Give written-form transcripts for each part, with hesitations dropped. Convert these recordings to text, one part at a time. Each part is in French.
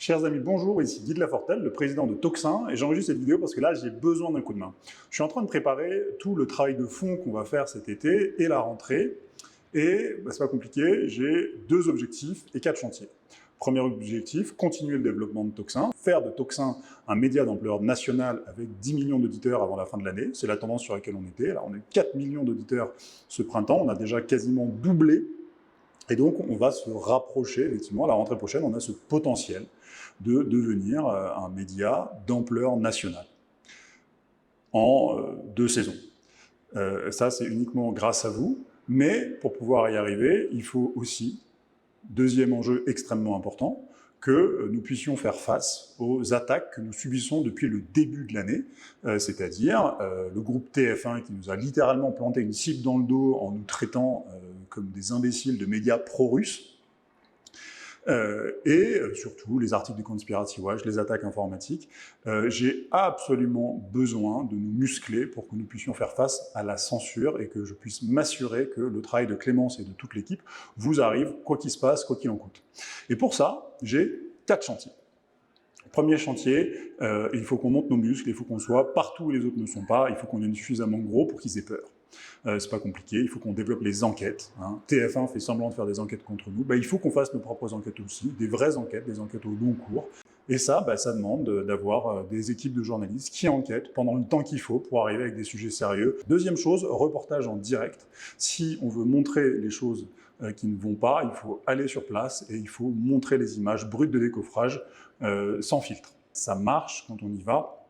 Chers amis, bonjour, ici Guy de Lafortelle, le président de Toxin, et j'enregistre cette vidéo parce que là, j'ai besoin d'un coup de main. Je suis en train de préparer tout le travail de fond qu'on va faire cet été et la rentrée, et c'est pas compliqué, j'ai 2 objectifs et 4 chantiers. Premier objectif, continuer le développement de Toxin, faire de Toxin un média d'ampleur nationale avec 10 millions d'auditeurs avant la fin de l'année, c'est la tendance sur laquelle on était, là on est 4 millions d'auditeurs ce printemps, on a déjà quasiment doublé. Et donc, on va se rapprocher, effectivement, à la rentrée prochaine, on a ce potentiel de devenir un média d'ampleur nationale en 2 saisons. Ça, c'est uniquement grâce à vous, mais pour pouvoir y arriver, il faut aussi, deuxième enjeu extrêmement important, que nous puissions faire face aux attaques que nous subissons depuis le début de l'année, c'est-à-dire le groupe TF1 qui nous a littéralement planté une cible dans le dos en nous traitant comme des imbéciles de médias pro-russes, et surtout les articles de Conspiracy Watch, les attaques informatiques. J'ai absolument besoin de nous muscler pour que nous puissions faire face à la censure et que je puisse m'assurer que le travail de Clémence et de toute l'équipe vous arrive, quoi qu'il se passe, quoi qu'il en coûte. Et pour ça, j'ai 4 chantiers. Premier chantier, il faut qu'on monte nos muscles, il faut qu'on soit partout où les autres ne sont pas, il faut qu'on devienne suffisamment gros pour qu'ils aient peur. C'est pas compliqué, il faut qu'on développe les enquêtes. TF1 fait semblant de faire des enquêtes contre nous, il faut qu'on fasse nos propres enquêtes aussi, des vraies enquêtes, des enquêtes au long cours. Et ça, ça demande d'avoir des équipes de journalistes qui enquêtent pendant le temps qu'il faut pour arriver avec des sujets sérieux. Deuxième chose, reportage en direct. Si on veut montrer les choses qui ne vont pas, il faut aller sur place et il faut montrer les images brutes de décoffrage sans filtre. Ça marche quand on y va.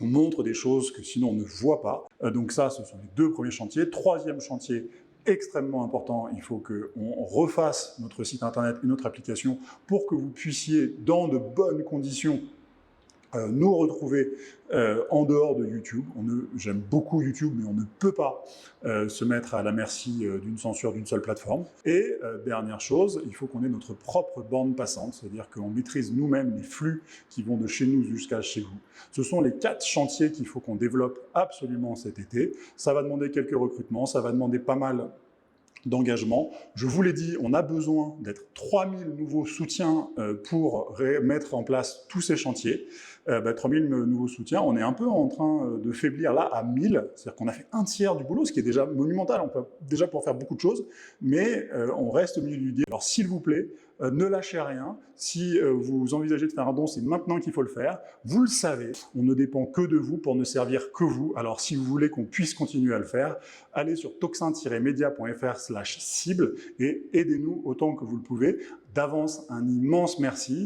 On montre des choses que sinon on ne voit pas. Donc ça, ce sont les 2 premiers chantiers. Troisième chantier, extrêmement important, il faut qu'on refasse notre site internet et notre application pour que vous puissiez, dans de bonnes conditions, nous retrouver en dehors de YouTube. J'aime beaucoup YouTube, mais on ne peut pas se mettre à la merci d'une censure d'une seule plateforme. Et dernière chose, il faut qu'on ait notre propre bande passante, c'est-à-dire qu'on maîtrise nous-mêmes les flux qui vont de chez nous jusqu'à chez vous. Ce sont les 4 chantiers qu'il faut qu'on développe absolument cet été. Ça va demander quelques recrutements, ça va demander pas mal d'engagement. Je vous l'ai dit, on a besoin d'être 3000 nouveaux soutiens pour mettre en place tous ces chantiers. 3000 nouveaux soutiens, on est un peu en train de faiblir là à 1000, c'est-à-dire qu'on a fait un tiers du boulot, ce qui est déjà monumental, on peut déjà pouvoir faire beaucoup de choses, mais on reste au milieu du gué. Alors s'il vous plaît, ne lâchez rien, si vous envisagez de faire un don, c'est maintenant qu'il faut le faire, vous le savez, on ne dépend que de vous pour ne servir que vous, alors si vous voulez qu'on puisse continuer à le faire, allez sur toxin-media.fr/cible et aidez-nous autant que vous le pouvez. D'avance, un immense merci.